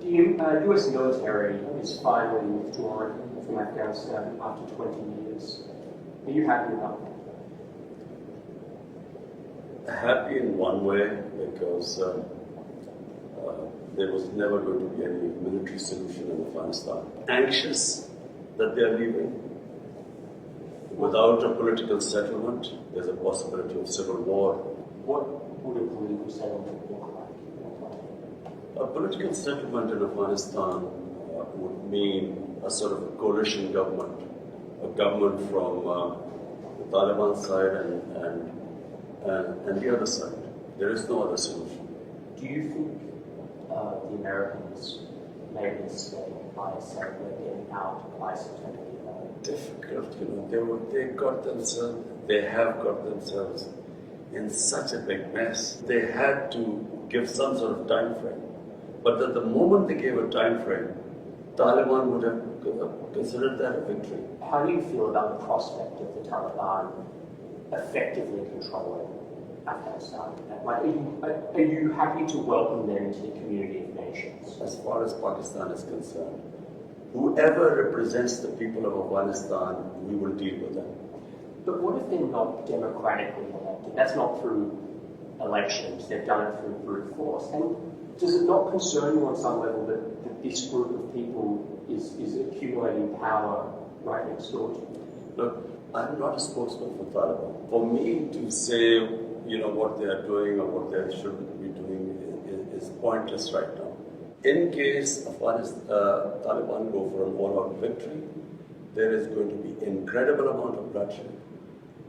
The US military is finally withdrawn from Afghanistan after 20 years. Are you happy about that? Happy in one way, because there was never going to be any military solution in Afghanistan. Anxious that they are leaving. Without a political settlement, there's a possibility of civil war. What would a political settlement look like? A political settlement in Afghanistan would mean a sort of a coalition government, a government from the Taliban side and the other side. There is no other solution. Do you think the Americans made a mistake by saying they're getting out of ISIS totally? Difficult, they have got themselves in such a big mess. They had to give some sort of time frame. But at the moment they gave a time frame, Taliban would have considered that a victory. How do you feel about the prospect of the Taliban effectively controlling Afghanistan? Like, are you happy to welcome them into the community of nations? As far as Pakistan is concerned, whoever represents the people of Afghanistan, we will deal with them. But what if they're not democratically elected? That's not through elections, they've done it through brute force. And does it not concern you on some level that this group of people is accumulating power right next door to you? Look, I'm not a spokesman for Taliban. For me to say, what they are doing or what they shouldn't be doing is pointless right now. In case Taliban go for an all-out victory, there is going to be incredible amount of bloodshed.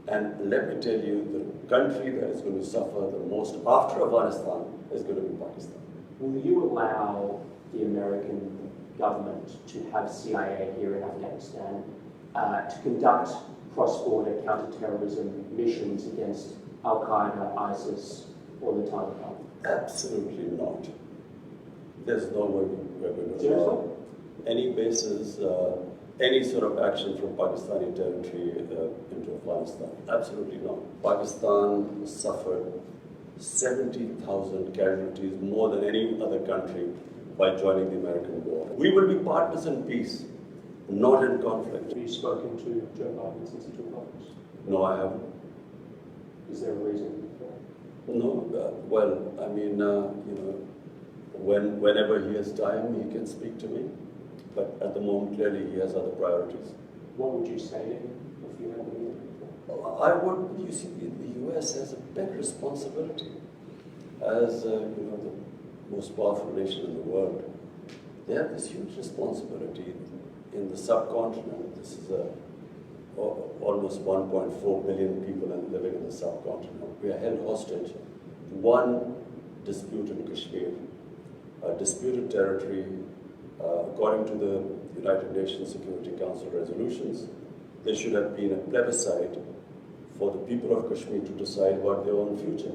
And let me tell you, the country that is going to suffer the most after Afghanistan is going to be Pakistan. Will you allow the American government to have CIA here in Afghanistan to conduct cross-border counter-terrorism missions against Al-Qaeda, ISIS, or the Taliban? Absolutely not. There's no way we're going to allow any bases, any sort of action from Pakistani territory into Afghanistan. Absolutely not. Pakistan suffered 70,000 casualties, more than any other country, by joining the American war. We will be partners in peace, not in conflict. Have you spoken to Joe Biden since he took office? No, I haven't. Is there a reason for that? No, whenever he has time, he can speak to me. But at the moment, clearly, he has other priorities. What would you say to him if you had the meeting? I would. You see, the U.S. has a big responsibility as the most powerful nation in the world. They have this huge responsibility in the subcontinent. This is almost 1.4 billion people living in the subcontinent. We are held hostage to one dispute in Kashmir, a disputed territory. According to the United Nations Security Council resolutions, there should have been a plebiscite for the people of Kashmir to decide about their own future.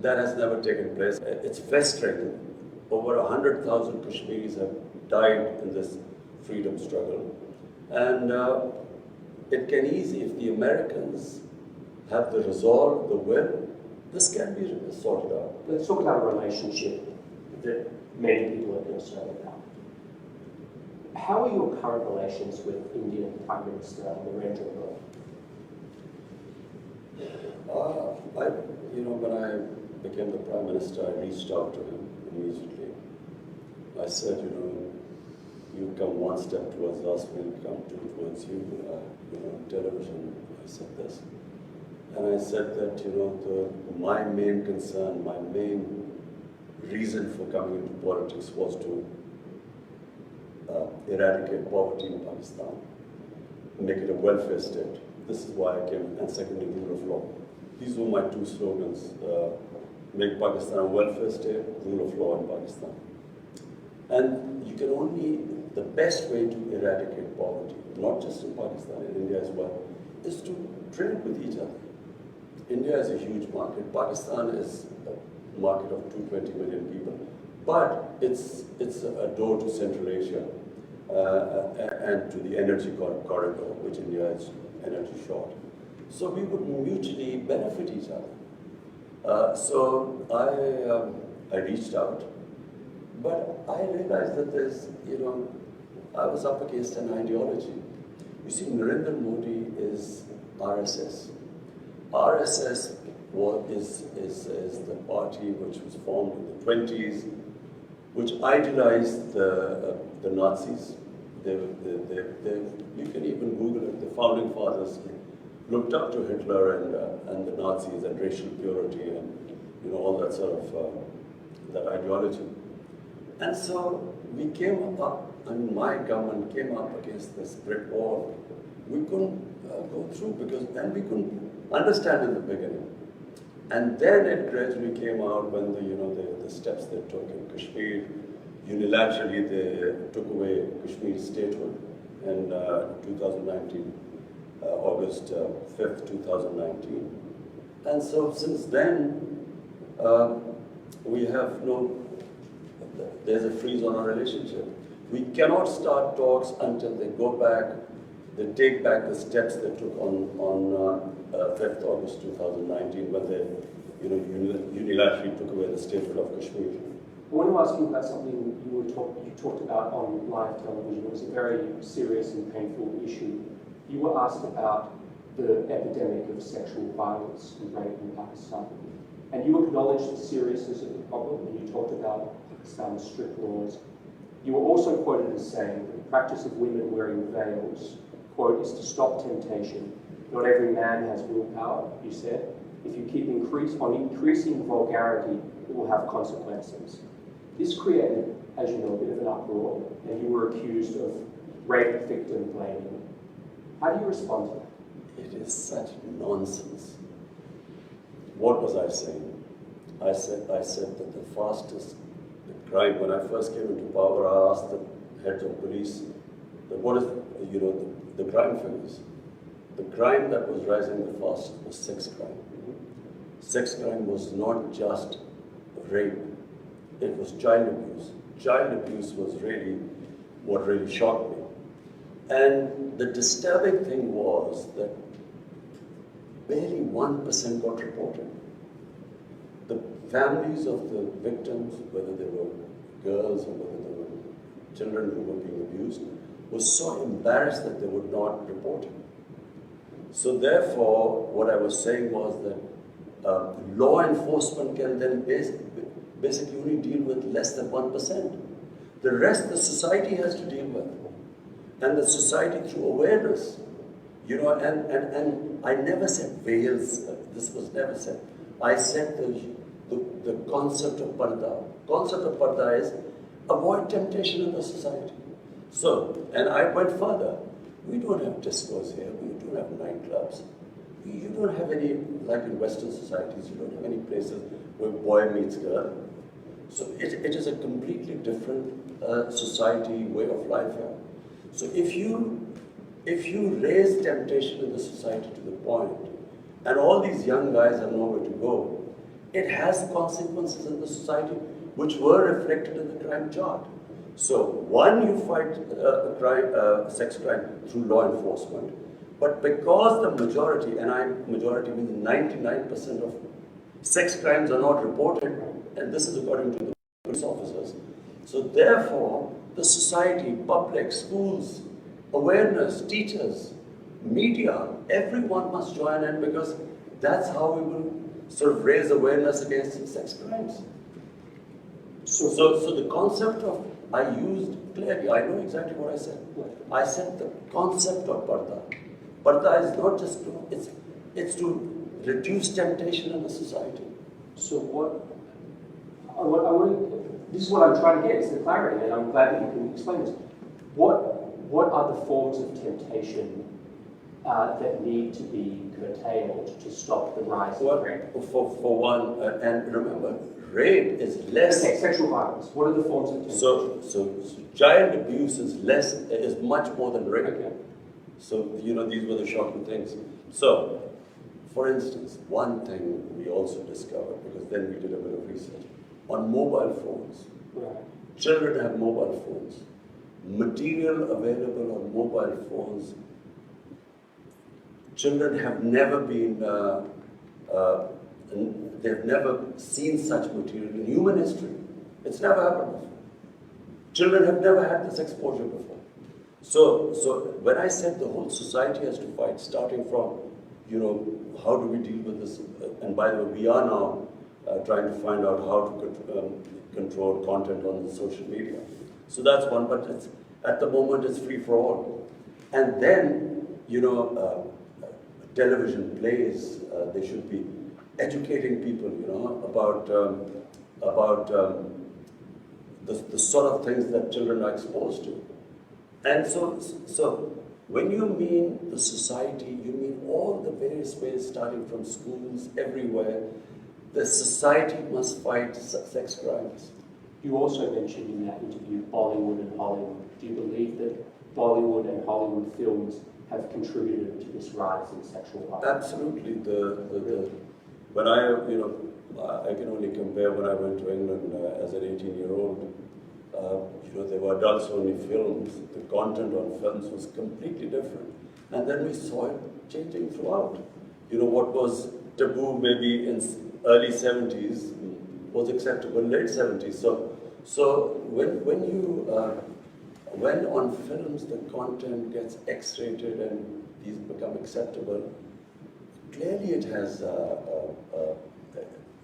That has never taken place. It's frustrating. Over 100,000 Kashmiris have died in this freedom struggle. And it can easily, if the Americans have the resolve, the will, this can be sorted out. Let's talk about a relationship that many people are concerned about. How are your current relations with Indian Prime Minister Narendra Modi? When I became the Prime Minister, I reached out to him immediately. I said, you come one step towards us, we'll come two towards you. Television, I said this. And I said that, my main concern, my main reason for coming into politics was to eradicate poverty in Pakistan, make it a welfare state. This is why I came, and secondly, rule of law. These were my two slogans, make Pakistan a welfare state, rule of law in Pakistan. And you can only, the best way to eradicate poverty, not just in Pakistan, in India as well, is to trade with each other. India is a huge market. Pakistan is a market of 220 million people. But it's a door to Central Asia and to the energy corridor, which India is energy short. So we would mutually benefit each other. So I reached out But I realized that there's, I was up against an ideology. You see, Narendra Modi is RSS. RSS is the party which was formed in the 20s, which idolized the Nazis. You can even Google it. The founding fathers looked up to Hitler and the Nazis and racial purity and all that sort of that ideology. And so we came up. My government came up against this brick wall. We couldn't go through and we couldn't understand in the beginning. And then it gradually came out when the steps they took in Kashmir. Unilaterally, they took away Kashmir statehood in 2019, August 5th, 2019. And so since then, we have there's a freeze on our relationship. We cannot start talks until they go back, they take back the steps they took on 5th August 2019 when they unilaterally took away the statehood of Kashmir. I want to ask you about something you talked about on live television. It was a very serious and painful issue. You were asked about the epidemic of sexual violence and rape in Pakistan. And you acknowledged the seriousness of the problem, and you talked about Pakistan's strict laws. You were also quoted as saying that the practice of women wearing veils, quote, is to stop temptation. Not every man has willpower, you said. If you keep increasing vulgarity, it will have consequences. This created, as you know, a bit of an uproar, and you were accused of rape victim blaming. How do you respond to that? It is such nonsense. What was I saying? I said that the fastest crime, when I first came into power, I asked the heads of police, what is, the crime figures. The crime that was rising the fastest was sex crime. Sex crime was not just rape, it was child abuse. Child abuse was really what really shocked me. And the disturbing thing was that barely 1% got reported. The families of the victims, whether they were girls or whether they were children who were being abused, were so embarrassed that they would not report it. So therefore, what I was saying was that law enforcement can then basically only deal with less than 1%. The rest the society has to deal with. And the society through awareness. And I never said veils, this was never said. I said the concept of parda. Concept of parda is avoid temptation in the society. So, and I went further. We don't have discos here, we don't have nightclubs. You don't have any, like in Western societies, you don't have any places where boy meets girl. So it is a completely different society, way of life here. So if you raise temptation in the society to the point, and all these young guys have nowhere to go, it has consequences in the society which were reflected in the crime chart. So one, you fight sex crime through law enforcement, but because the majority, and majority means 99% of sex crimes are not reported, and this is according to the police officers. So therefore, the society, public, schools, awareness, teachers, media, everyone must join in, because that's how we will sort of raise awareness against sex crimes. So the concept of, I used clearly, I know exactly what I said. I said the concept of parda. Parda is not just it's to reduce temptation in the society. So this is what I'm trying to get, is the clarity, and I'm glad that you can explain this. What are the forms of temptation that need to be curtailed to stop the rise of rape? For one, and remember, rape is less. Okay, sexual violence. What are the forms of temptation? So child abuse is much more than rape. Okay. So these were the shocking things. So, for instance, one thing we also discovered, because then we did a bit of research on mobile phones. Right. Children have mobile phones. Material available on mobile phones. Children have never been, they've never seen such material in human history. It's never happened before. Children have never had this exposure before. So when I said the whole society has to fight, starting from, how do we deal with this? And by the way, we are now trying to find out how to control content on the social media. So that's one, but at the moment it's free for all. And then, television plays, they should be educating people, about the sort of things that children are exposed to. And so when you mean the society, you mean all the various ways, starting from schools, everywhere. The society must fight sex crimes. You also mentioned in that interview Bollywood and Hollywood. Do you believe that Bollywood and Hollywood films have contributed to this rise in sexual violence? Absolutely. When I can only compare when I went to England as an 18-year-old. There were adults-only films. The content on films was completely different. And then we saw it changing throughout. What was taboo maybe in early 70s was acceptable in late 70s. So when on films the content gets X-rated and these become acceptable, clearly it has an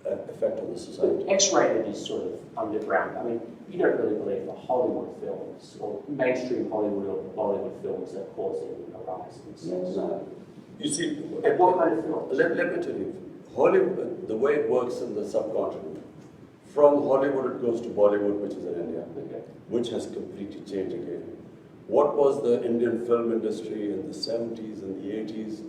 effect on the society. X-rated is sort of underground. I mean, you don't really believe the Hollywood films or mainstream Hollywood or Bollywood films are causing a rise in sex. No. You see, what kind of films? Let me tell you, Hollywood, the way it works in the subcontinent, from Hollywood it goes to Bollywood, which is in India, which has completely changed again. What was the Indian film industry in the 70s and the 80s,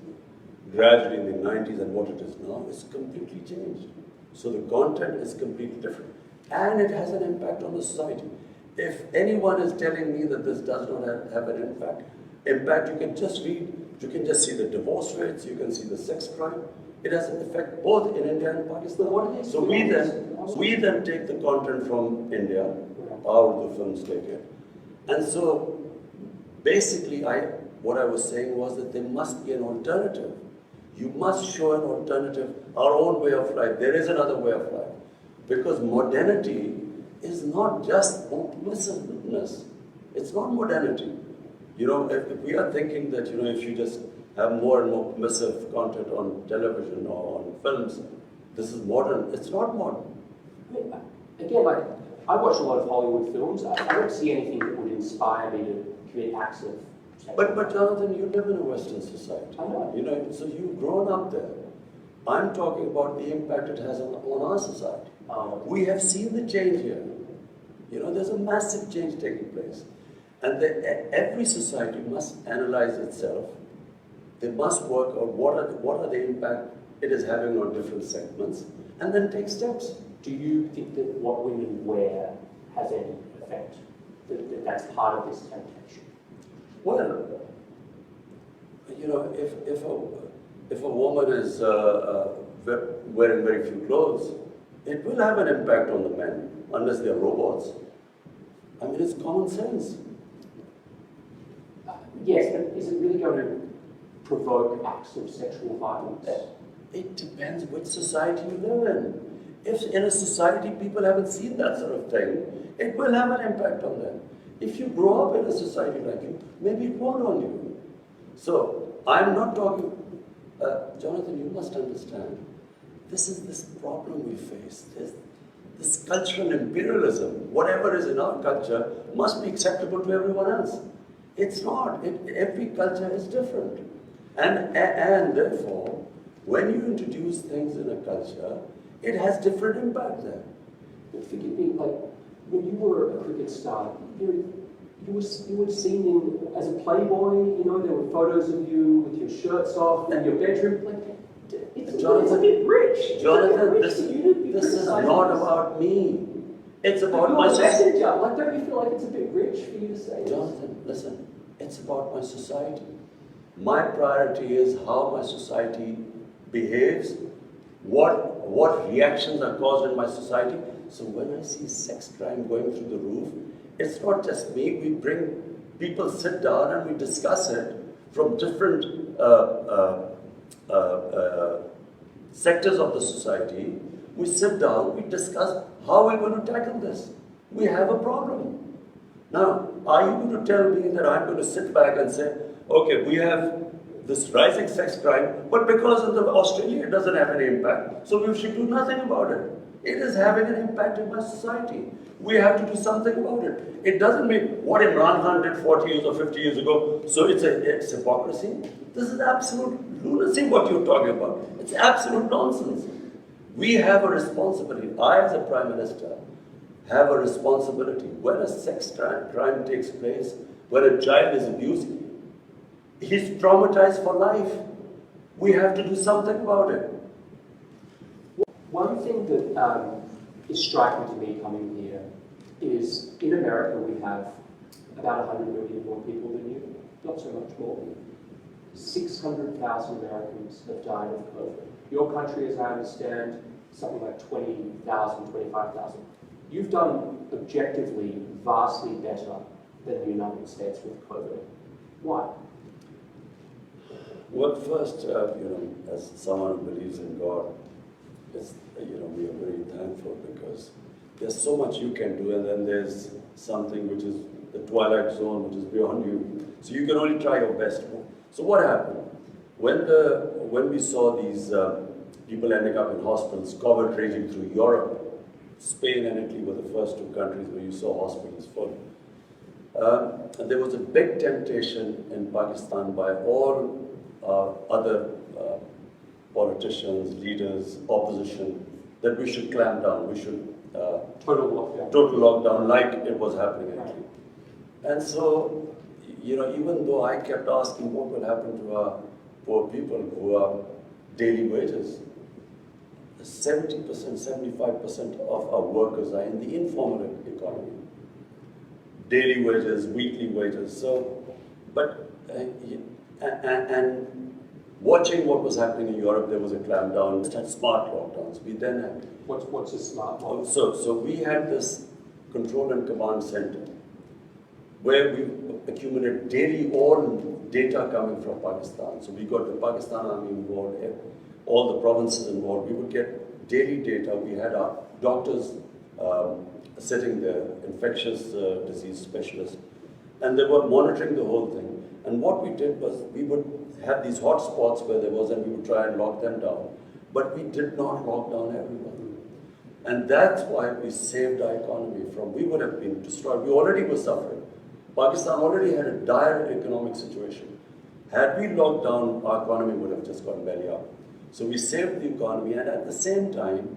gradually in the 90s, and what it is now, is completely changed. So the content is completely different. And it has an impact on the society. If anyone is telling me that this does not have an impact, you can just read, you can just see the divorce rates, you can see the sex crime. It has an effect both in India and Pakistan. So we then take the content from India, out of the films take it. And so basically what I was saying was that there must be an alternative. You must show an alternative, our own way of life. There is another way of life. Because modernity is not just permissiveness. It's not modernity. If we are thinking that, if you just have more and more permissive content on television or on films, this is modern. It's not modern. Again, I watch a lot of Hollywood films. I don't see anything that would inspire me to commit acts of sex. But Jonathan, you live in a Western society. I know. So you've grown up there. I'm talking about the impact it has on our society. We have seen the change here. There's a massive change taking place. And every society must analyze itself. They must work out what are the impact it is having on different segments, and then take steps. Do you think that what women wear has any effect? That's part of this temptation? Well, if a woman is wearing very few clothes, it will have an impact on the men, unless they're robots. I mean, it's common sense. Yes, but is it really going to provoke acts of sexual violence? It depends which society you live in. If in a society people haven't seen that sort of thing, it will have an impact on them. If you grow up in a society like you, maybe it won't on you. So, I'm not talking... Jonathan, you must understand, this is this problem we face. This cultural imperialism, whatever is in our culture, must be acceptable to everyone else. It's not. Every culture is different. And therefore, when you introduce things in a culture, it has different impact there. But forgive me, when you were a cricket star, you were seen as a playboy, there were photos of you with your shirts off in your bedroom. It's a bit rich. Jonathan, this is not about me. It's about my society. Don't you feel like it's a bit rich for you to say this? Jonathan, listen, it's about my society. My priority is how my society behaves, what reactions are caused in my society. So when I see sex crime going through the roof, it's not just me. We bring people, sit down and we discuss it from different sectors of the society. We sit down, we discuss how we're going to tackle this. We have a problem. Now, are you going to tell me that I'm going to sit back and say, okay, we have this rising sex crime, but because of Australia, it doesn't have any impact, so we should do nothing about it. It is having an impact in my society. We have to do something about it. It doesn't mean what Imran Khan did 40 years or 50 years ago, so it's hypocrisy. This is absolute lunacy what you're talking about. It's absolute nonsense. We have a responsibility. I, as a Prime Minister, have a responsibility. When a sex crime takes place, when a child is abused, he's traumatized for life. We have to do something about it. One thing that is striking to me coming here is in America we have about 100 million more people than you, not so much more. 600,000 Americans have died of COVID. Your country, as I understand, something like 20,000, 25,000. You've done objectively vastly better than the United States with COVID. Why? Well, first, as someone who believes in God, we are very thankful because there's so much you can do, and then there's something which is the twilight zone, which is beyond you. So you can only try your best. So what happened? When we saw these people ending up in hospitals, COVID raging through Europe, Spain and Italy were the first two countries where you saw hospitals full. There was a big temptation in Pakistan by all other politicians, leaders, opposition, that we should clamp down, we should total lockdown like it was happening actually. And so, even though I kept asking what will happen to our poor people who are daily wages, 70%, 75% of our workers are in the informal economy. Daily wages, weekly wages. So, and watching what was happening in Europe, there was a clampdown. We had smart lockdowns. We then had... What's a smart lockdown? So we had this control and command center where we accumulated daily all data coming from Pakistan. So we got the Pakistan Army involved, all the provinces involved. We would get daily data. We had our doctors sitting there, infectious disease specialists, and they were monitoring the whole thing. And what we did was we would have these hot spots where there was, and we would try and lock them down. But we did not lock down everyone. And that's why we saved our economy from, we would have been destroyed. We already were suffering. Pakistan already had a dire economic situation. Had we locked down, our economy would have just gone belly up. So we saved the economy, and at the same time,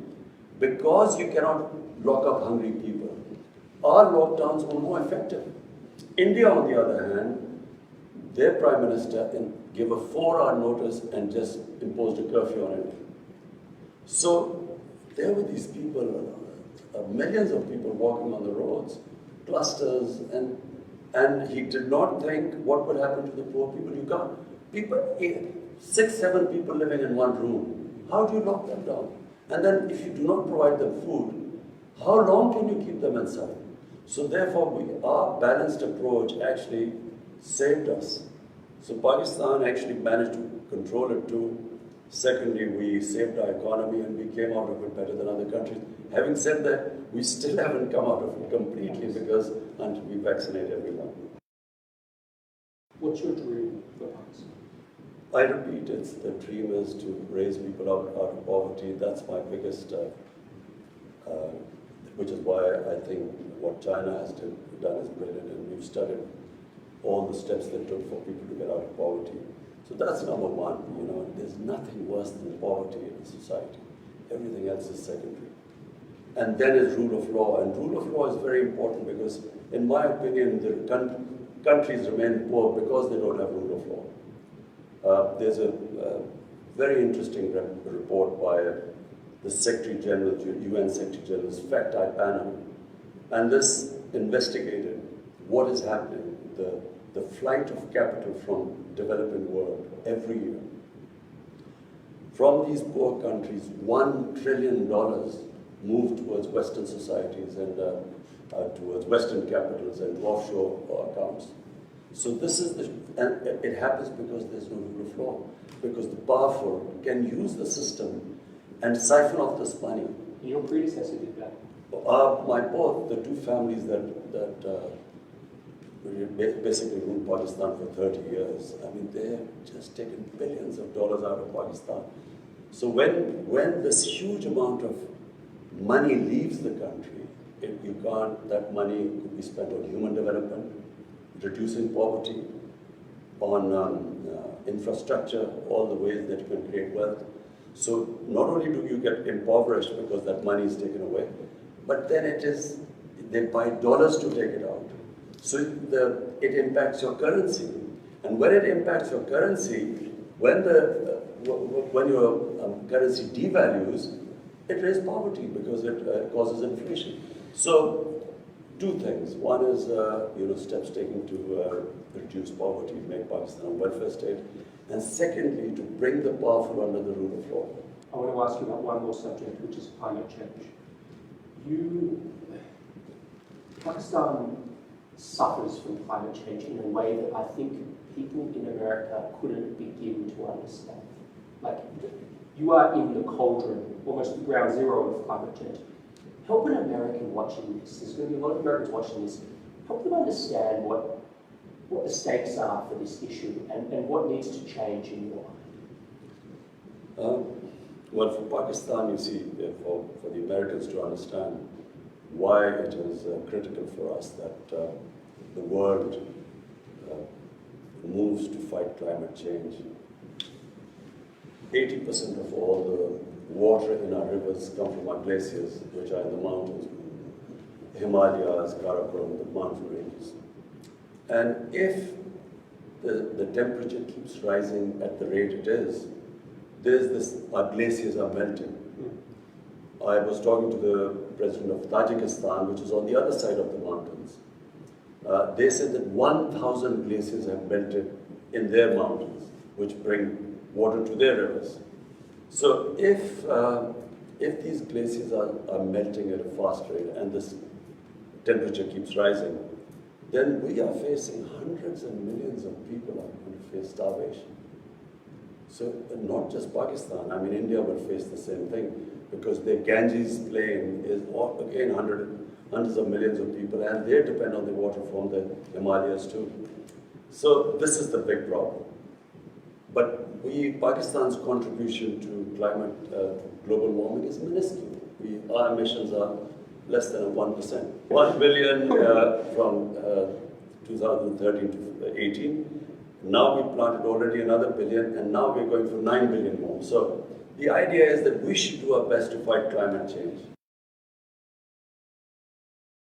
because you cannot lock up hungry people, our lockdowns were more effective. India, on the other hand, their Prime Minister gave a 4-hour notice and just imposed a curfew on it. So there were these people, millions of people walking on the roads, clusters, and he did not think what would happen to the poor people. You can't, 6, 7 people living in one room, how do you lock them down? And then if you do not provide them food, how long can you keep them inside? So therefore, our balanced approach actually saved us. So Pakistan actually managed to control it too. Secondly, we saved our economy and we came out of it better than other countries. Having said that, we still haven't come out of it completely because until we vaccinate everyone. What's your dream for Pakistan? I repeat, the dream is to raise people out of poverty. That's my biggest, which is why I think what China has done is brilliant, and we've studied all the steps they took for people to get out of poverty. So that's number one. There's nothing worse than poverty in a society. Everything else is secondary. And then is rule of law. And rule of law is very important because, in my opinion, the countries remain poor because they don't have rule of law. There's a very interesting report by the Secretary General, UN Secretary General's fact-eye panel. And this investigated what is happening, the flight of capital from developing world every year. From these poor countries, $1 trillion moved towards Western societies and towards Western capitals and offshore accounts. So this is and it happens because there's no rule of law, because the powerful can use the system and siphon off this money. Your predecessor did that. The two families that basically ruled Pakistan for 30 years. I mean, they've just taken billions of dollars out of Pakistan. So when this huge amount of money leaves the country, that money could be spent on human development, reducing poverty, on infrastructure, all the ways that you can create wealth. So not only do you get impoverished because that money is taken away, but then they buy dollars to take it out. So it impacts your currency. And when it impacts your currency, when your currency devalues, it raises poverty because it causes inflation. So two things. One is steps taken to reduce poverty, make Pakistan a welfare state. And secondly, to bring the powerful under the rule of law. I want to ask you about one more subject, which is climate change. Pakistan suffers from climate change in a way that I think people in America couldn't begin to understand. Like, you are in the cauldron, almost the ground zero of climate change. Help an American watching this, there's going to be a lot of Americans watching this, help them understand what the stakes are for this issue and what needs to change in your mind. Well, for Pakistan, you see, for the Americans to understand why it is critical for us that the world moves to fight climate change. 80% of all the water in our rivers come from our glaciers, which are in the mountains, Himalayas, Karakoram, the mountain ranges. And if the temperature keeps rising at the rate it is, our glaciers are melting. I was talking to the president of Tajikistan, which is on the other side of the mountains. They said that 1,000 glaciers have melted in their mountains, which bring water to their rivers. So if these glaciers are melting at a fast rate and this temperature keeps rising, then we are facing hundreds and millions of people are going to face starvation. So not just Pakistan, I mean India will face the same thing because the Ganges plain is again hundreds of millions of people and they depend on the water from the Himalayas too. So this is the big problem. But Pakistan's contribution to climate, to global warming is minuscule. Our emissions are less than 1%. 1 billion from 2013 to 18. Now we planted already another billion, and now we're going for 9 billion more. So the idea is that we should do our best to fight climate change.